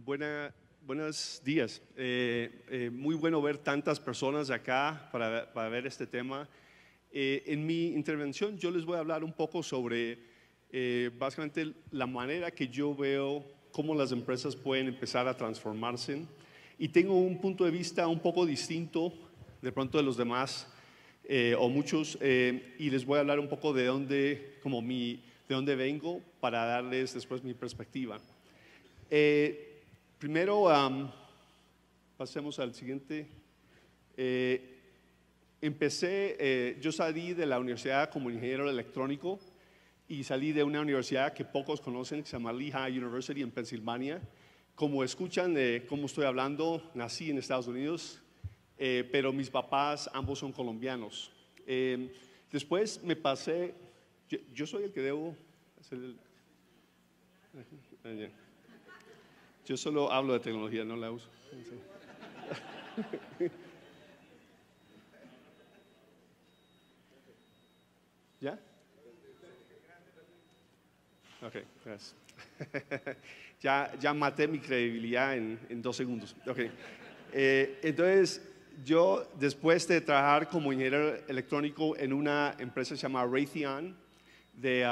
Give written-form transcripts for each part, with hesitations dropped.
Buenos días. Muy bueno ver tantas personas acá para ver este tema. En mi intervención yo les voy a hablar un poco sobre básicamente la manera que yo veo cómo las empresas pueden empezar a transformarse. Y tengo un punto de vista un poco distinto de pronto de los demás o muchos, y les voy a hablar un poco de dónde vengo para darles después mi perspectiva. Primero, pasemos al siguiente. Yo salí de la universidad como ingeniero electrónico y salí de una universidad que pocos conocen, que se llama Lehigh University en Pensilvania. Como escuchan de cómo estoy hablando, nací en Estados Unidos, pero mis papás ambos son colombianos. Después me pasé, yo soy el que debo hacer Yo solo hablo de tecnología, no la uso. ¿Ya? Ok, gracias. Ya maté mi credibilidad en 2 segundos. Okay. Entonces, yo después de trabajar como ingeniero electrónico en una empresa que se llama Raytheon de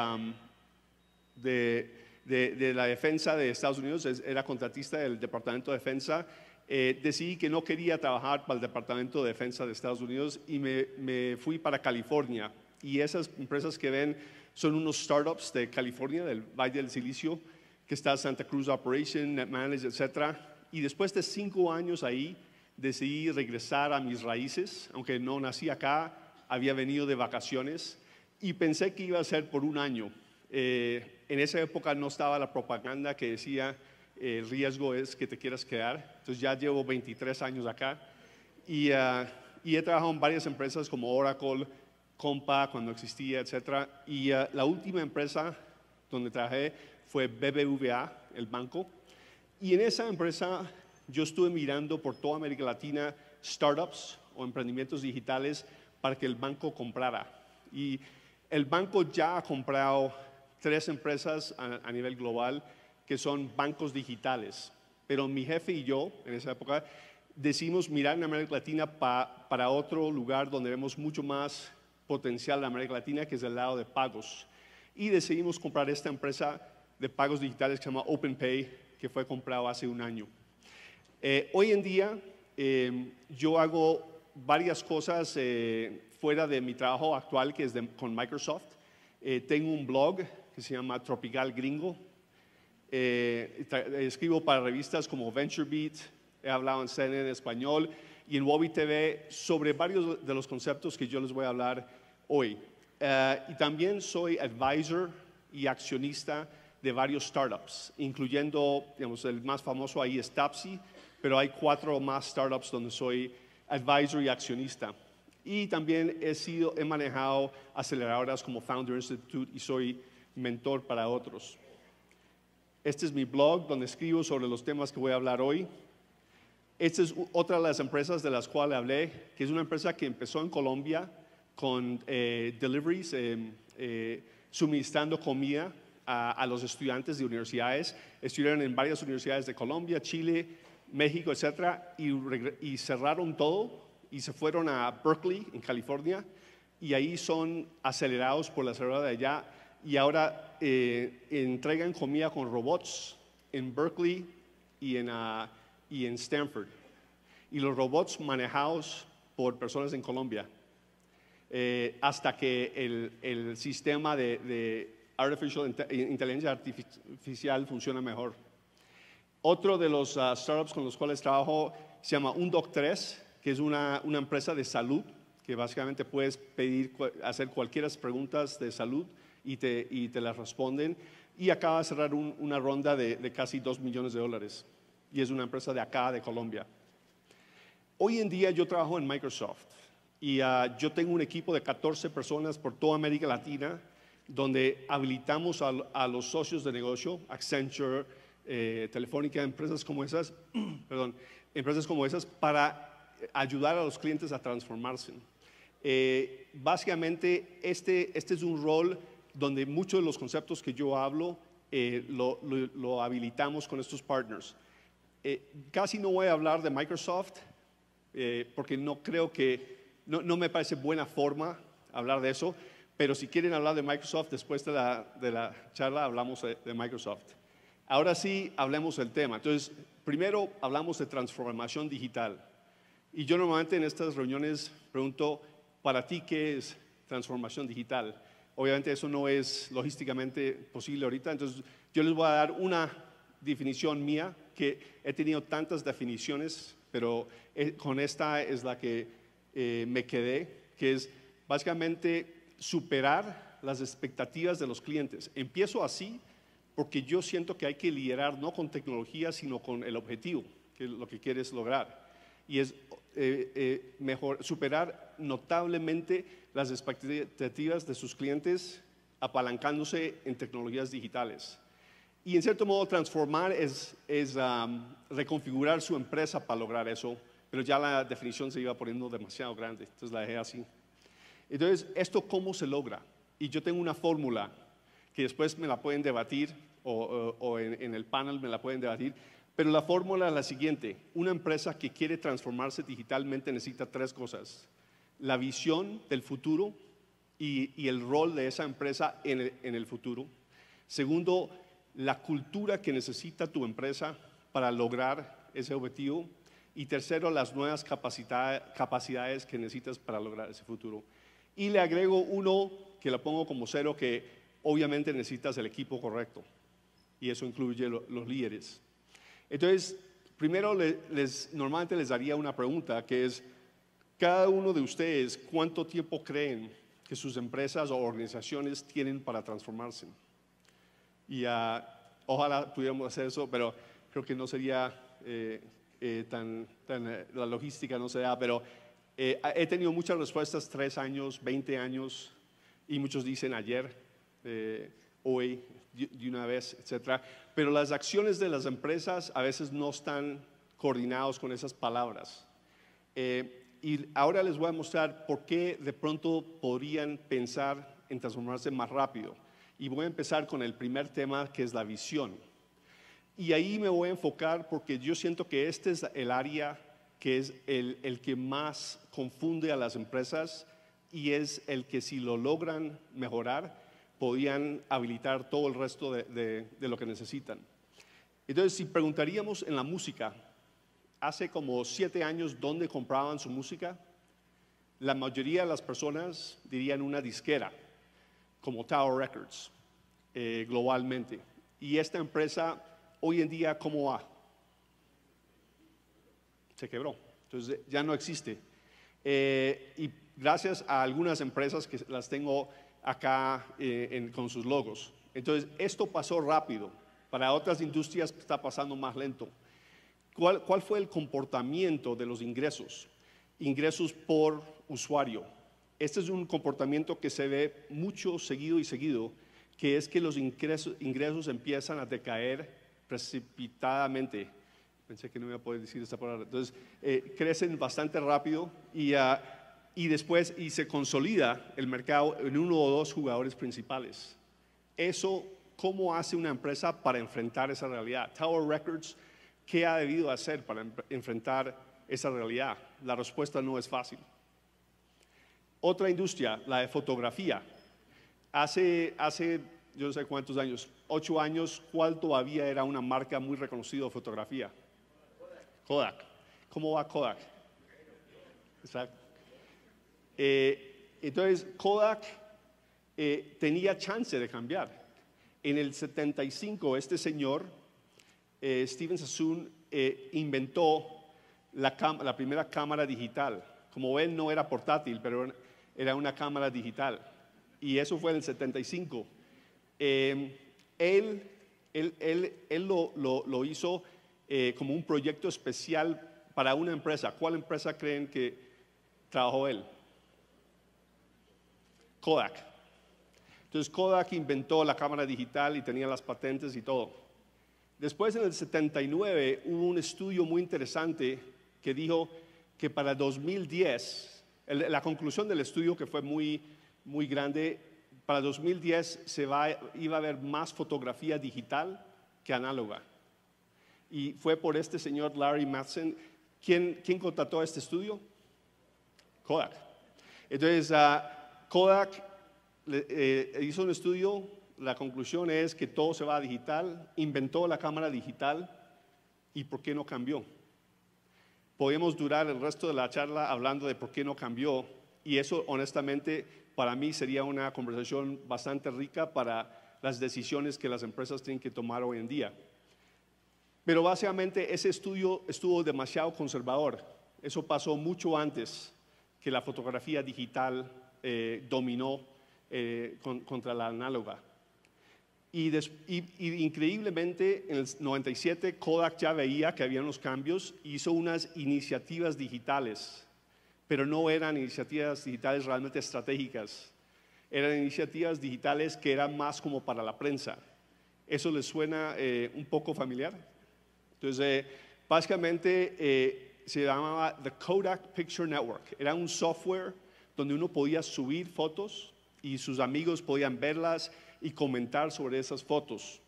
la defensa de Estados Unidos, era contratista del Departamento de Defensa. Decidí que no quería trabajar para el Departamento de Defensa de Estados Unidos y me fui para California. Y esas empresas que ven son unos startups de California, del Valle del Silicio, que está Santa Cruz Operation, NetManage, etc. Y después de 5 años ahí, decidí regresar a mis raíces, aunque no nací acá, había venido de vacaciones y pensé que iba a ser por 1 año. En esa época no estaba la propaganda que decía el riesgo es que te quieras quedar. Entonces ya llevo 23 años acá y he trabajado en varias empresas como Oracle, Compa cuando existía, etc. Y la última empresa donde trabajé fue BBVA, el banco. Y en esa empresa yo estuve mirando por toda América Latina startups o emprendimientos digitales para que el banco comprara. Y el banco ya ha comprado 3 empresas a nivel global que son bancos digitales. Pero mi jefe y yo, en esa época, decidimos mirar en América Latina para otro lugar donde vemos mucho más potencial en América Latina, que es el lado de pagos. Y decidimos comprar esta empresa de pagos digitales que se llama OpenPay, que fue comprado hace 1 año. Hoy en día, yo hago varias cosas fuera de mi trabajo actual, que es con Microsoft. Tengo un blog que se llama Tropical Gringo. Escribo para revistas como VentureBeat, he hablado en CNN en español y en Wobby TV sobre varios de los conceptos que yo les voy a hablar hoy. Y también soy advisor y accionista de varios startups, incluyendo, digamos, el más famoso ahí es Tapsi, pero hay 4 más startups donde soy advisor y accionista. Y también he manejado aceleradoras como Founder Institute y soy mentor para otros. Este es mi blog donde escribo sobre los temas que voy a hablar hoy. Esta es otra de las empresas de las cuales hablé, que es una empresa que empezó en Colombia con deliveries, suministrando comida a los estudiantes de universidades. Estudiaron en varias universidades de Colombia, Chile, México, etc. Y cerraron todo y se fueron a Berkeley, en California, y ahí son acelerados por la aceleradora de allá. Y ahora entregan comida con robots en Berkeley y en Stanford. Y los robots manejados por personas en Colombia. Hasta que el sistema de inteligencia artificial funciona mejor. Otro de los startups con los cuales trabajo se llama Undoc3, que es una empresa de salud, que básicamente puedes hacer cualquier preguntas de salud y te las responden, y acaba de cerrar una ronda de casi $2 millones, y es una empresa de acá, de Colombia. Hoy en día yo trabajo en Microsoft y yo tengo un equipo de 14 personas por toda América Latina donde habilitamos a los socios de negocio, Accenture, Telefónica, empresas como esas, para ayudar a los clientes a transformarse. Básicamente este es un rol donde muchos de los conceptos que yo hablo lo habilitamos con estos partners. Casi no voy a hablar de Microsoft porque no creo no me parece buena forma hablar de eso, pero si quieren hablar de Microsoft después de la charla hablamos de Microsoft. Ahora sí, hablemos del tema. Entonces, primero hablamos de transformación digital. Y yo normalmente en estas reuniones pregunto, para ti, ¿qué es transformación digital? Obviamente eso no es logísticamente posible ahorita, entonces yo les voy a dar una definición mía, que he tenido tantas definiciones, pero con esta es la que me quedé, que es básicamente superar las expectativas de los clientes. Empiezo así porque yo siento que hay que liderar no con tecnología, sino con el objetivo, que es lo que quieres lograr. Y es superar notablemente las expectativas de sus clientes apalancándose en tecnologías digitales. Y en cierto modo transformar es reconfigurar su empresa para lograr eso, pero ya la definición se iba poniendo demasiado grande, entonces la dejé así. Entonces, ¿esto cómo se logra? Y yo tengo una fórmula que después me la pueden debatir o en el panel me la pueden debatir, pero la fórmula es la siguiente: una empresa que quiere transformarse digitalmente necesita tres cosas: la visión del futuro y el rol de esa empresa en el futuro. Segundo, la cultura que necesita tu empresa para lograr ese objetivo. Y tercero, las nuevas capacidades que necesitas para lograr ese futuro. Y le agrego uno que lo pongo como cero, que obviamente necesitas el equipo correcto. Y eso incluye los líderes. Entonces, primero normalmente les daría una pregunta, que es: cada uno de ustedes, ¿cuánto tiempo creen que sus empresas o organizaciones tienen para transformarse? Y ojalá pudiéramos hacer eso, pero creo que no sería la logística no se da, pero he tenido muchas respuestas: 3 años, 20 años, y muchos dicen ayer, hoy, de una vez, etcétera. Pero las acciones de las empresas a veces no están coordinados con esas palabras. Y ahora les voy a mostrar por qué de pronto podrían pensar en transformarse más rápido. Y voy a empezar con el primer tema, que es la visión. Y ahí me voy a enfocar porque yo siento que este es el área que es el que más confunde a las empresas, y es el que, si lo logran mejorar, podían habilitar todo el resto de lo que necesitan. Entonces, si preguntaríamos en la música, hace como 7 años, ¿dónde compraban su música? La mayoría de las personas dirían una disquera, como Tower Records, globalmente. Y esta empresa, hoy en día, ¿cómo va? Se quebró, entonces ya no existe. Y gracias a algunas empresas que las tengo acá con sus logos. Entonces, esto pasó rápido. Para otras industrias está pasando más lento. ¿Cuál fue el comportamiento de los ingresos? Ingresos por usuario. Este es un comportamiento que se ve mucho seguido, que es que los ingresos empiezan a decaer precipitadamente. Pensé que no iba a poder decir esta palabra. Entonces, crecen bastante rápido y después se consolida el mercado en 1 o 2 jugadores principales. Eso, ¿cómo hace una empresa para enfrentar esa realidad? Tower Records, ¿qué ha debido hacer para enfrentar esa realidad? La respuesta no es fácil. Otra industria, la de fotografía. Hace yo no sé cuántos años, 8 años, ¿cuál todavía era una marca muy reconocida de fotografía? Kodak. ¿Cómo va Kodak? Exacto. Entonces, Kodak tenía chance de cambiar. En el 75, este señor, Steven Sassoon, inventó la primera cámara digital. Como ven, no era portátil, pero era una cámara digital. Y eso fue en el 75. Él lo hizo como un proyecto especial para una empresa. ¿Cuál empresa creen que trabajó él? Kodak. Entonces Kodak inventó la cámara digital y tenía las patentes y todo. Después, en el 79, hubo un estudio muy interesante que dijo que para 2010, la conclusión del estudio, que fue muy grande, para 2010 iba a haber más fotografía digital que análoga. y fue por este señor Larry Madsen. ¿Quién contrató este estudio? Kodak. Entonces, Kodak hizo un estudio, la conclusión es que todo se va a digital, inventó la cámara digital, ¿y por qué no cambió? Podemos durar el resto de la charla hablando de por qué no cambió, y eso honestamente para mí sería una conversación bastante rica para las decisiones que las empresas tienen que tomar hoy en día. Pero básicamente ese estudio estuvo demasiado conservador. Eso pasó mucho antes que la fotografía digital dominó contra la análoga. Y increíblemente en el 97 Kodak ya veía que había unos cambios, hizo unas iniciativas digitales, pero no eran iniciativas digitales realmente estratégicas, eran iniciativas digitales que eran más como para la prensa. ¿Eso les suena un poco familiar? Entonces, básicamente se llamaba The Kodak Picture Network. Era un software donde uno podía subir fotos y sus amigos podían verlas y comentar sobre esas fotos.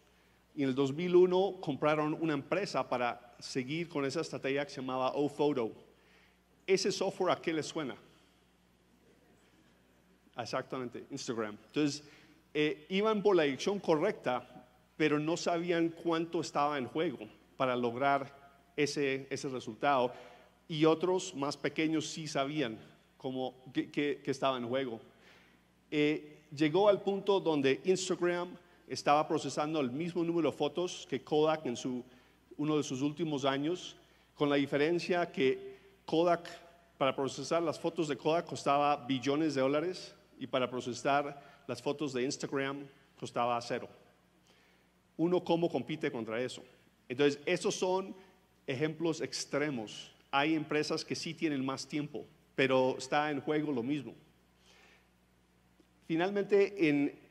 Y en el 2001 compraron una empresa para seguir con esa estrategia que se llamaba OPhoto. ¿Ese software a qué le suena? Exactamente, Instagram. Entonces, iban por la dirección correcta, pero no sabían cuánto estaba en juego para lograr ese resultado, y otros más pequeños sí sabían que estaba en juego. Llegó al punto donde Instagram estaba procesando el mismo número de fotos que Kodak en uno de sus últimos años, con la diferencia que Kodak, para procesar las fotos de Kodak costaba billones de dólares, y para procesar las fotos de Instagram costaba $0. Uno, ¿cómo compite contra eso? Entonces, estos son ejemplos extremos. Hay empresas que sí tienen más tiempo, pero está en juego lo mismo. Finalmente,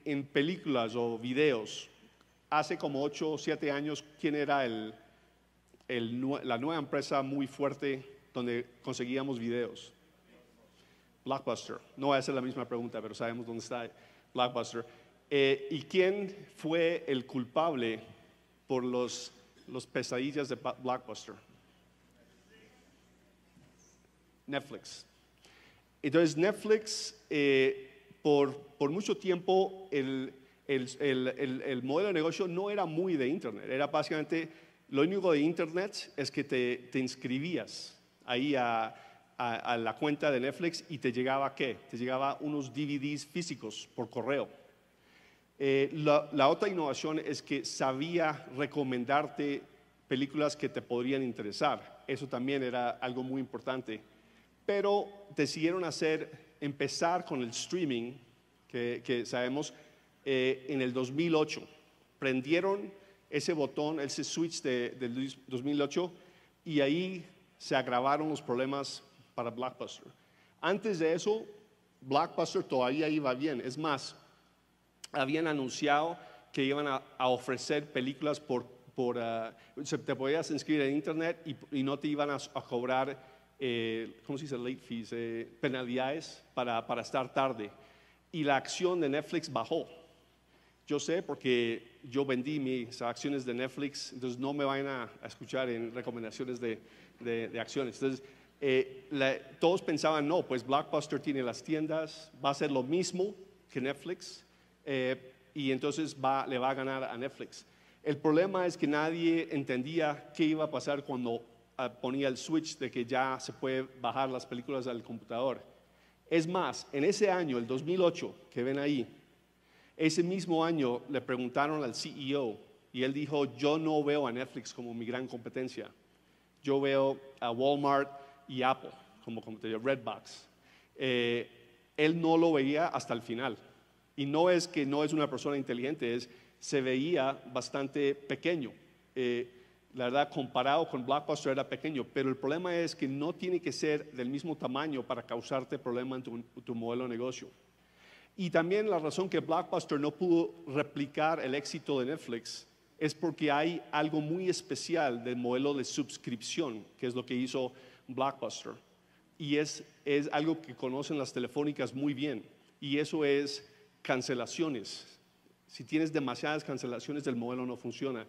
en películas o videos, hace como 8 o 7 años, ¿quién era la nueva empresa muy fuerte donde conseguíamos videos? Blockbuster. No voy a hacer la misma pregunta, pero sabemos dónde está Blockbuster. ¿Y quién fue el culpable por los pesadillas de Blockbuster? Netflix. Entonces Netflix, por mucho tiempo el modelo de negocio no era muy de internet, era básicamente lo único de internet es que te inscribías ahí a la cuenta de Netflix y te llegaba ¿qué? Te llegaba unos DVDs físicos por correo. La otra innovación es que sabía recomendarte películas que te podrían interesar. Eso también era algo muy importante. Pero decidieron empezar con el streaming, que sabemos, en el 2008. Prendieron ese botón, ese switch del 2008, y ahí se agravaron los problemas para Blockbuster. Antes de eso, Blockbuster todavía iba bien. Es más, habían anunciado que iban a ofrecer películas te podías inscribir en internet y no te iban a cobrar, ¿cómo se dice? Late fees, penalidades para estar tarde. Y la acción de Netflix bajó. Yo sé porque yo vendí mis acciones de Netflix, entonces no me vayan a escuchar en recomendaciones de acciones. Entonces, todos pensaban, no, pues Blockbuster tiene las tiendas, va a ser lo mismo que Netflix, y entonces le va a ganar a Netflix. El problema es que nadie entendía qué iba a pasar cuando ponía el switch de que ya se puede bajar las películas al computador. Es más, en ese año, el 2008, que ven ahí, ese mismo año le preguntaron al CEO y él dijo, yo no veo a Netflix como mi gran competencia. Yo veo a Walmart y Apple como competencia, Redbox. Él no lo veía hasta el final. Y no es que no es una persona inteligente, se veía bastante pequeño. La verdad, comparado con Blockbuster era pequeño, pero el problema es que no tiene que ser del mismo tamaño para causarte problema en tu modelo de negocio. Y también la razón que Blockbuster no pudo replicar el éxito de Netflix es porque hay algo muy especial del modelo de suscripción, que es lo que hizo Blockbuster. Y es algo que conocen las telefónicas muy bien, y eso es cancelaciones. Si tienes demasiadas cancelaciones, el modelo no funciona.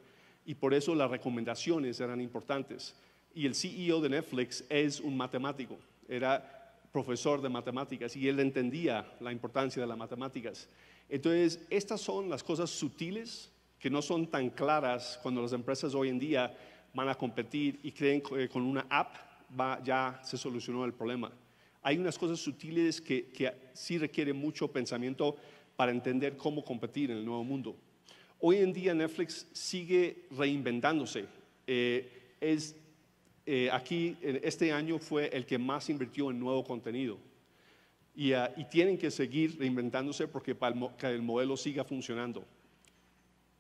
y por eso las recomendaciones eran importantes. Y el CEO de Netflix es un matemático, era profesor de matemáticas y él entendía la importancia de las matemáticas. Entonces, estas son las cosas sutiles que no son tan claras cuando las empresas hoy en día van a competir y creen que con una app ya se solucionó el problema. Hay unas cosas sutiles que sí requieren mucho pensamiento para entender cómo competir en el nuevo mundo. Hoy en día Netflix sigue reinventándose. Aquí, este año fue el que más invirtió en nuevo contenido. Y tienen que seguir reinventándose porque para que el modelo siga funcionando.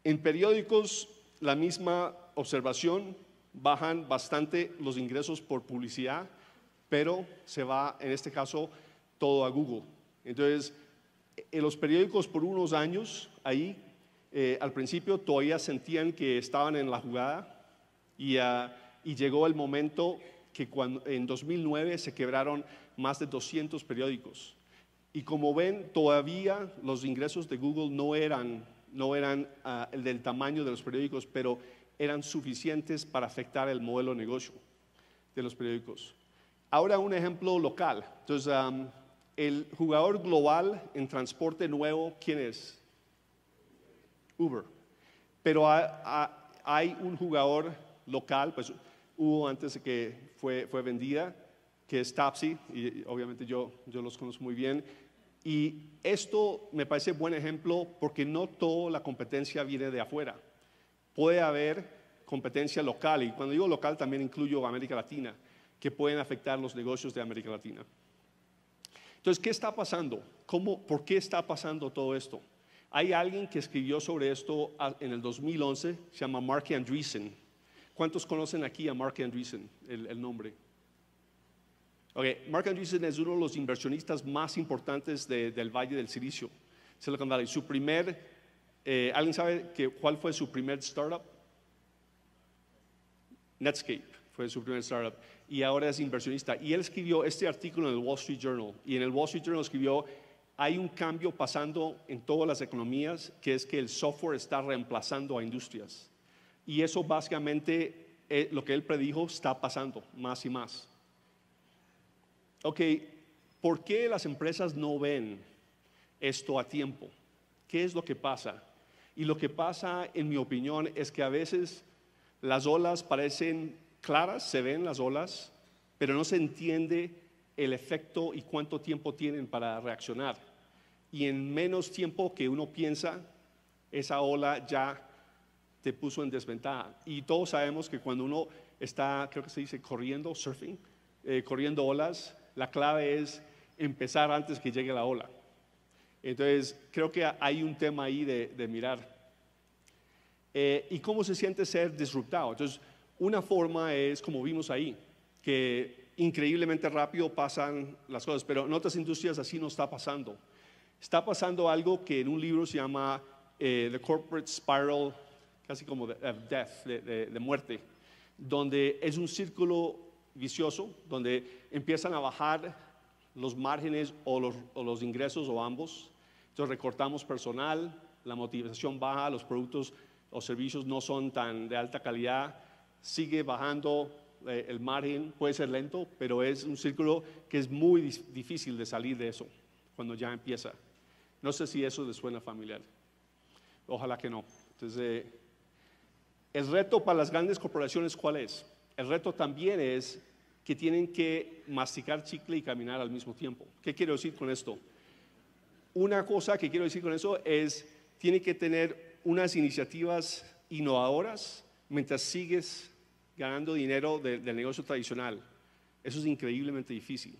En periódicos, la misma observación, bajan bastante los ingresos por publicidad, pero se va, en este caso, todo a Google. Entonces, en los periódicos por unos años, ahí, al principio todavía sentían que estaban en la jugada y llegó el momento que en 2009 se quebraron más de 200 periódicos. Y como ven, todavía los ingresos de Google no eran el del tamaño de los periódicos, pero eran suficientes para afectar el modelo de negocio de los periódicos. Ahora un ejemplo local. Entonces, el jugador global en transporte nuevo, ¿quién es? Uber. Pero hay un jugador local, pues hubo antes de que fue vendida, que es Tapsi, y obviamente yo los conozco muy bien. Y esto me parece buen ejemplo porque no toda la competencia viene de afuera. Puede haber competencia local, y cuando digo local también incluyo América Latina, que pueden afectar los negocios de América Latina. Entonces, ¿qué está pasando? ¿Por qué está pasando todo esto? Hay alguien que escribió sobre esto en el 2011, se llama Marc Andreessen. ¿Cuántos conocen aquí a Marc Andreessen, el nombre? Okay. Marc Andreessen es uno de los inversionistas más importantes del Valle del Silicio, Silicon Valley. ¿Alguien sabe cuál fue su primer startup? Netscape fue su primer startup y ahora es inversionista. Y él escribió este artículo en el Wall Street Journal, y en el Wall Street Journal escribió: hay un cambio pasando en todas las economías, que es que el software está reemplazando a industrias. Y eso básicamente, lo que él predijo, está pasando más y más. Ok, ¿por qué las empresas no ven esto a tiempo? ¿Qué es lo que pasa? Y lo que pasa, en mi opinión, es que a veces las olas parecen claras, se ven las olas, pero no se entiende el efecto y cuánto tiempo tienen para reaccionar. Y en menos tiempo que uno piensa, esa ola ya te puso en desventaja. Y todos sabemos que cuando uno está, creo que se dice corriendo, surfing, corriendo olas, la clave es empezar antes que llegue la ola. Entonces, creo que hay un tema ahí de mirar. ¿Y cómo se siente ser disruptado? Entonces, una forma es, como vimos ahí, que increíblemente rápido pasan las cosas, pero en otras industrias así no está pasando. Está pasando algo que en un libro se llama The Corporate Spiral, casi como death, de muerte, donde es un círculo vicioso, donde empiezan a bajar los márgenes o los ingresos o ambos. Entonces recortamos personal, la motivación baja, los productos o servicios no son tan de alta calidad, sigue bajando el margen, puede ser lento, pero es un círculo que es muy difícil de salir de eso cuando ya empieza. No sé si eso les suena familiar. Ojalá que no. Entonces, el reto para las grandes corporaciones, ¿cuál es? El reto también es que tienen que masticar chicle y caminar al mismo tiempo. ¿Qué quiero decir con esto? Una cosa que quiero decir con eso es, tiene que tener unas iniciativas innovadoras mientras sigues ganando dinero del negocio tradicional. Eso es increíblemente difícil.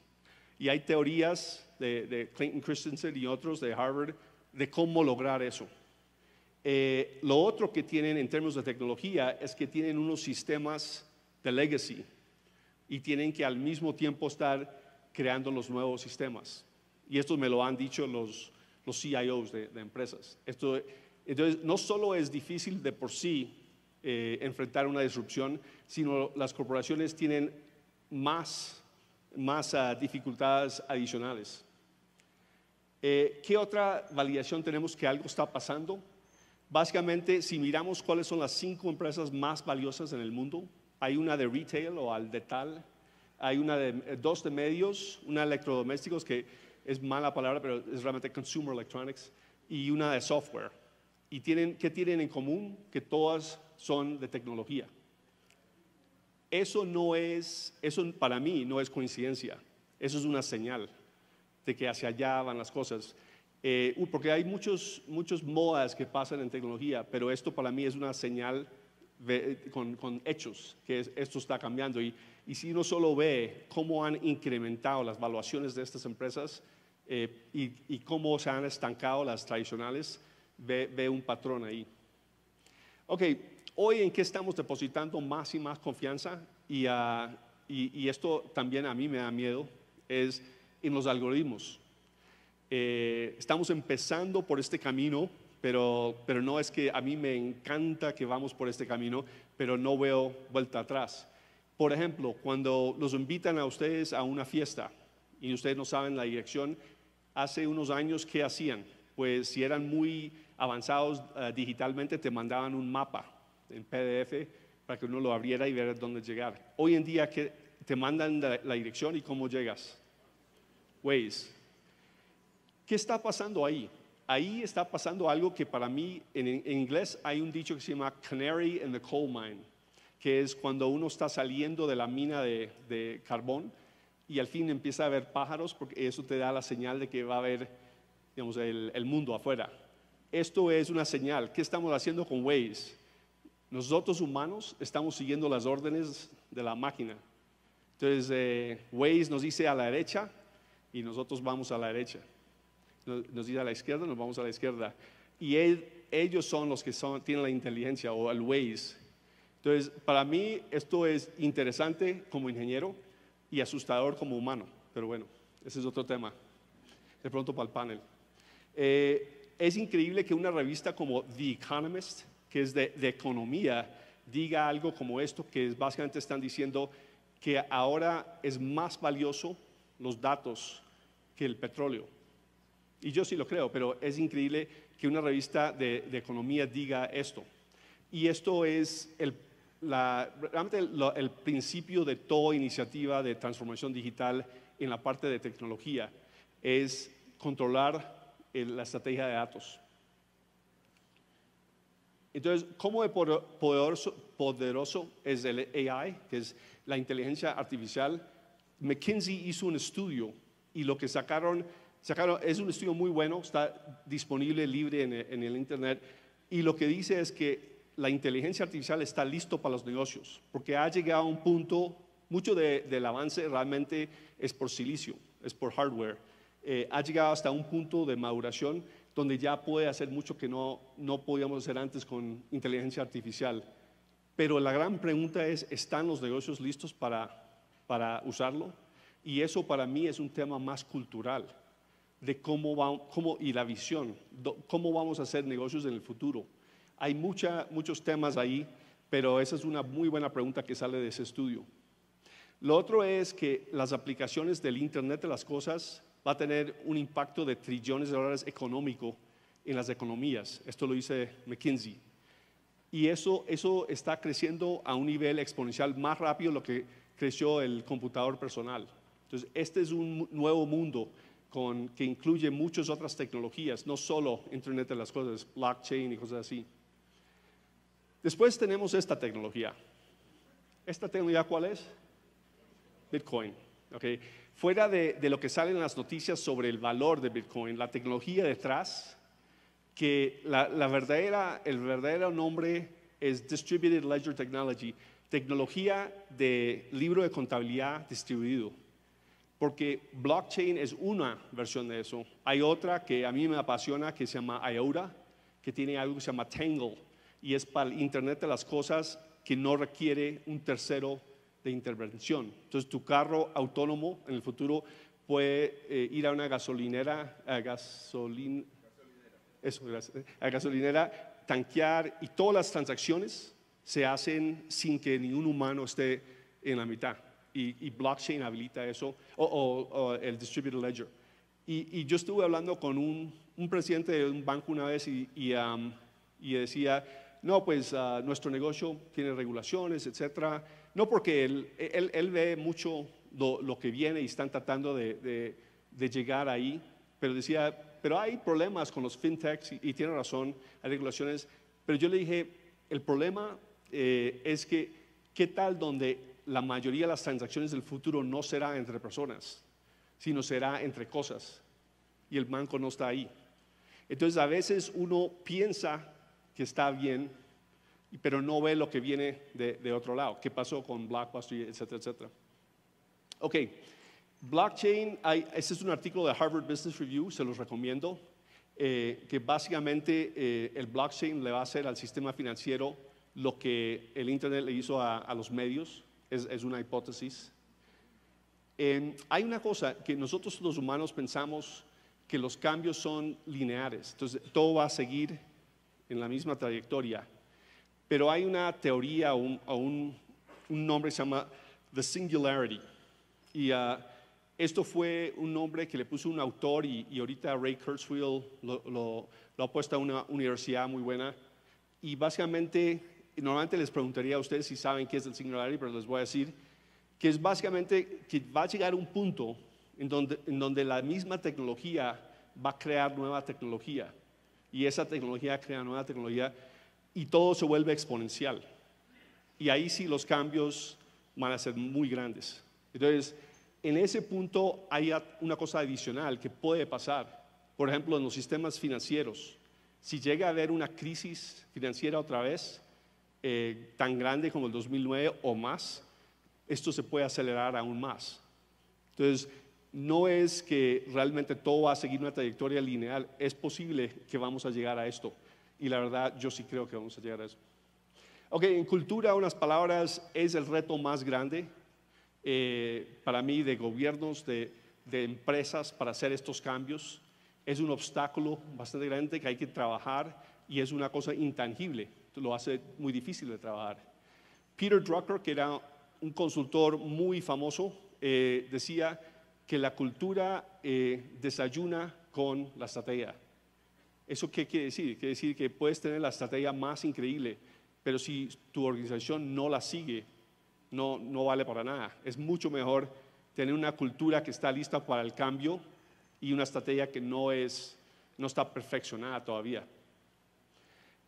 Y hay teorías de Clayton Christensen y otros de Harvard de cómo lograr eso. Lo otro que tienen en términos de tecnología es que tienen unos sistemas de legacy y tienen que al mismo tiempo estar creando los nuevos sistemas. Y esto me lo han dicho los CIOs de empresas. Entonces, no solo es difícil de por sí enfrentar una disrupción, sino las corporaciones tienen más dificultades adicionales. ¿Qué otra validación tenemos que algo está pasando? Básicamente, si miramos cuáles son las 5 empresas más valiosas en el mundo, hay una de retail o al detal, hay una de 2 de medios, una de electrodomésticos, que es mala palabra, pero es realmente consumer electronics, y una de software. ¿Y qué tienen en común? Que todas son de tecnología. Eso para mí no es coincidencia, eso es una señal de que hacia allá van las cosas. Porque hay muchos modas que pasan en tecnología, pero esto para mí es una señal con hechos, que esto está cambiando. Y si uno solo ve cómo han incrementado las valuaciones de estas empresas y cómo se han estancado las tradicionales, ve un patrón ahí. Ok, hoy en qué estamos depositando más y más confianza, y esto también a mí me da miedo, es en los algoritmos. Estamos empezando por este camino, pero no es que a mí me encanta que vamos por este camino, pero no veo vuelta atrás. Por ejemplo, cuando los invitan a ustedes a una fiesta y ustedes no saben la dirección, hace unos años, ¿qué hacían? Pues si eran muy avanzados digitalmente, te mandaban un mapa en PDF para que uno lo abriera y viera dónde llegar. Hoy en día, ¿qué te mandan la dirección y cómo llegas? Waze. ¿Qué está pasando ahí? Ahí está pasando algo que para mí, en inglés hay un dicho que se llama canary in the coal mine, que es cuando uno está saliendo de la mina de carbón y al fin empieza a ver pájaros, porque eso te da la señal de que va a haber, digamos, el mundo afuera. Esto es una señal. ¿Qué estamos haciendo con Waze? Nosotros humanos estamos siguiendo las órdenes de la máquina. Entonces, Waze nos dice a la derecha y nosotros vamos a la derecha. Nos dice a la izquierda, nos vamos a la izquierda. Y ellos son los que tienen la inteligencia, o el Waze. Entonces, para mí esto es interesante como ingeniero y asustador como humano. Pero bueno, ese es otro tema. De pronto para el panel. Es increíble que una revista como The Economist, que es de economía, diga algo como esto, que básicamente están diciendo que ahora es más valioso los datos que el petróleo. Y yo sí lo creo, pero es increíble que una revista de economía diga esto. Y esto es realmente el principio de toda iniciativa de transformación digital en la parte de tecnología, es controlar la estrategia de datos. Entonces, ¿cómo de poderoso es el AI, que es la inteligencia artificial? McKinsey hizo un estudio y lo que sacaron es un estudio muy bueno, está disponible libre en el internet, y lo que dice es que la inteligencia artificial está listo para los negocios, porque ha llegado a un punto, mucho del avance realmente es por silicio, es por hardware, ha llegado hasta un punto de maduración donde ya puede hacer mucho que no podíamos hacer antes con inteligencia artificial. Pero la gran pregunta es, ¿están los negocios listos para usarlo? Y eso para mí es un tema más cultural, de y la visión, cómo vamos a hacer negocios en el futuro. Hay muchos temas ahí, pero esa es una muy buena pregunta que sale de ese estudio. Lo otro es que las aplicaciones del Internet de las cosas va a tener un impacto de trillones de dólares económico en las economías. Esto lo dice McKinsey. Y eso está creciendo a un nivel exponencial más rápido de lo que creció el computador personal. Entonces, este es un nuevo mundo que incluye muchas otras tecnologías, no solo Internet de las cosas, blockchain y cosas así. Después tenemos esta tecnología. ¿Esta tecnología cuál es? Bitcoin. Okay. Fuera de lo que sale en las noticias sobre el valor de Bitcoin, la tecnología detrás, que el verdadero nombre es Distributed Ledger Technology, tecnología de libro de contabilidad distribuido. Porque blockchain es una versión de eso. Hay otra que a mí me apasiona que se llama IOTA, que tiene algo que se llama Tangle, y es para el Internet de las cosas que no requiere un tercero de intervención. Entonces, tu carro autónomo en el futuro puede ir a una gasolinera, tanquear, y todas las transacciones se hacen sin que ningún humano esté en la mitad. Y blockchain habilita eso, o el distributed ledger. Y yo estuve hablando con un presidente de un banco una vez y y decía, no, pues nuestro negocio tiene regulaciones, etcétera. No porque él ve mucho lo que viene y están tratando de llegar ahí, pero decía, pero hay problemas con los fintechs y tiene razón, hay regulaciones, pero yo le dije, el problema es que, ¿qué tal donde la mayoría de las transacciones del futuro no será entre personas, sino será entre cosas? Y el banco no está ahí. Entonces a veces uno piensa que está bien, pero no ve lo que viene de otro lado. ¿Qué pasó con Blockbuster, etcétera, etcétera? Ok, blockchain, este es un artículo de Harvard Business Review, se los recomiendo, que básicamente el blockchain le va a hacer al sistema financiero lo que el Internet le hizo a los medios, es una hipótesis. Hay una cosa que nosotros los humanos pensamos que los cambios son lineares, entonces todo va a seguir en la misma trayectoria, pero hay una teoría o un nombre que se llama The Singularity, y esto fue un nombre que le puso un autor y ahorita Ray Kurzweil lo ha puesto a una universidad muy buena, y básicamente, normalmente les preguntaría a ustedes si saben qué es el Singularity, pero les voy a decir que es básicamente que va a llegar un punto en donde la misma tecnología va a crear nueva tecnología, y esa tecnología crea nueva tecnología, y todo se vuelve exponencial. Y ahí sí los cambios van a ser muy grandes. Entonces, en ese punto hay una cosa adicional que puede pasar. Por ejemplo, en los sistemas financieros, si llega a haber una crisis financiera otra vez, tan grande como el 2009 o más, esto se puede acelerar aún más. Entonces, no es que realmente todo va a seguir una trayectoria lineal, es posible que vamos a llegar a esto. Y la verdad, yo sí creo que vamos a llegar a eso. Ok, en cultura, unas palabras, es el reto más grande para mí de gobiernos, de empresas para hacer estos cambios. Es un obstáculo bastante grande que hay que trabajar y es una cosa intangible, lo hace muy difícil de trabajar. Peter Drucker, que era un consultor muy famoso, decía que la cultura desayuna con la estrategia. ¿Eso qué quiere decir? Quiere decir que puedes tener la estrategia más increíble, pero si tu organización no la sigue, no vale para nada. Es mucho mejor tener una cultura que está lista para el cambio y una estrategia que no está perfeccionada todavía.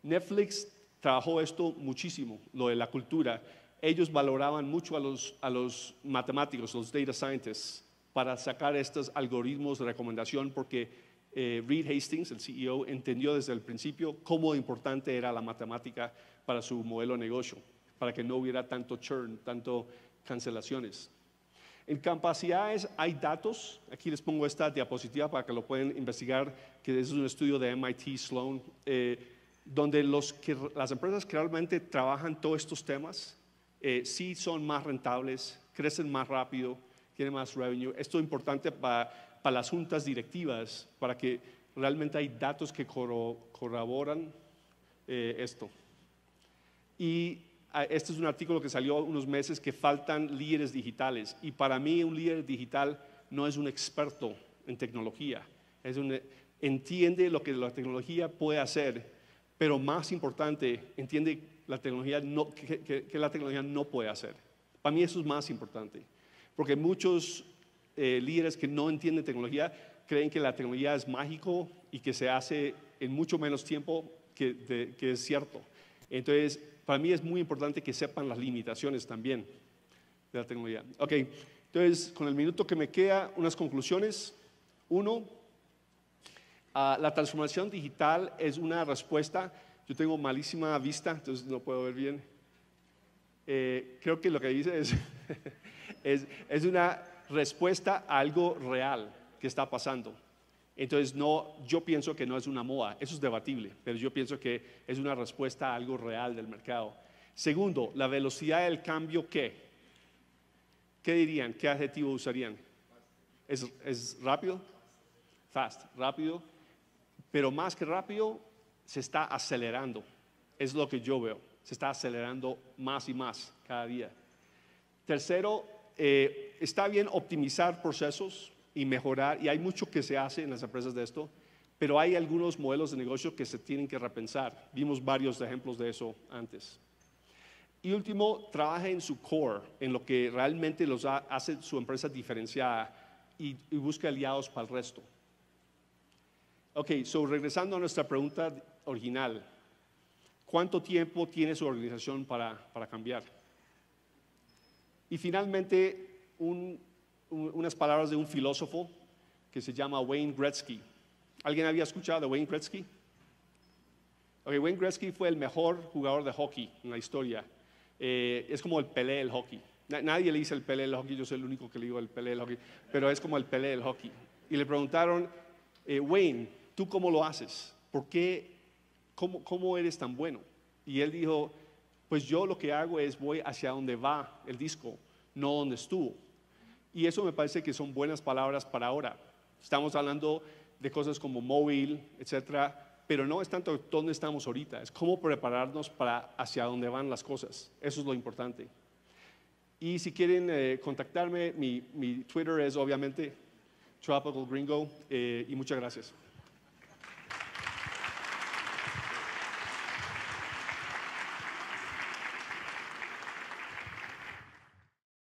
Netflix trabajó esto muchísimo, lo de la cultura. Ellos valoraban mucho a los matemáticos, los data scientists, para sacar estos algoritmos de recomendación, porque Reed Hastings, el CEO, entendió desde el principio cómo importante era la matemática para su modelo de negocio, para que no hubiera tanto churn, tanto cancelaciones. En capacidades hay datos, aquí les pongo esta diapositiva para que lo puedan investigar, que es un estudio de MIT Sloan, donde las empresas que realmente trabajan todos estos temas sí son más rentables, crecen más rápido, tienen más revenue. Esto es importante para las juntas directivas, para que realmente hay datos que corroboran esto. Y este es un artículo que salió unos meses, que faltan líderes digitales, y para mí un líder digital no es un experto en tecnología, entiende lo que la tecnología puede hacer, pero más importante, entiende la tecnología que la tecnología no puede hacer. Para mí eso es más importante, porque muchos líderes que no entienden tecnología creen que la tecnología es mágico y que se hace en mucho menos tiempo que es cierto. Entonces, para mí es muy importante que sepan las limitaciones también de la tecnología. Ok, entonces, con el minuto que me queda, unas conclusiones. Uno, la transformación digital es una respuesta. Yo tengo malísima vista, entonces no puedo ver bien. Creo que lo que dice es una respuesta a algo real que está pasando. Entonces, yo pienso que no es una moda, eso es debatible, pero yo pienso que es una respuesta a algo real del mercado. Segundo, la velocidad del cambio, ¿qué dirían? ¿Qué adjetivo usarían? ¿Es rápido? Fast, rápido, pero más que rápido, se está acelerando, es lo que yo veo, se está acelerando más y más cada día. Tercero, está bien optimizar procesos y mejorar, y hay mucho que se hace en las empresas de esto, pero hay algunos modelos de negocio que se tienen que repensar. Vimos varios ejemplos de eso antes. Y último, trabaja en su core, en lo que realmente hace su empresa diferenciada y busca aliados para el resto. Ok, regresando a nuestra pregunta original, ¿cuánto tiempo tiene su organización para cambiar? Y finalmente, unas palabras de un filósofo que se llama Wayne Gretzky. ¿Alguien había escuchado de Wayne Gretzky? Okay, Wayne Gretzky fue el mejor jugador de hockey en la historia. Es como el Pelé del hockey. Nadie le dice el Pelé del hockey, yo soy el único que le digo el Pelé del hockey, pero es como el Pelé del hockey. Y le preguntaron, Wayne, ¿tú cómo lo haces? ¿Por qué? ¿Cómo eres tan bueno? Y él dijo, pues yo lo que hago es voy hacia donde va el disco, no donde estuvo. Y eso me parece que son buenas palabras para ahora. Estamos hablando de cosas como móvil, etcétera, pero no es tanto dónde estamos ahorita, es cómo prepararnos para hacia dónde van las cosas. Eso es lo importante. Y si quieren contactarme, mi Twitter es obviamente Tropical Gringo, y muchas gracias.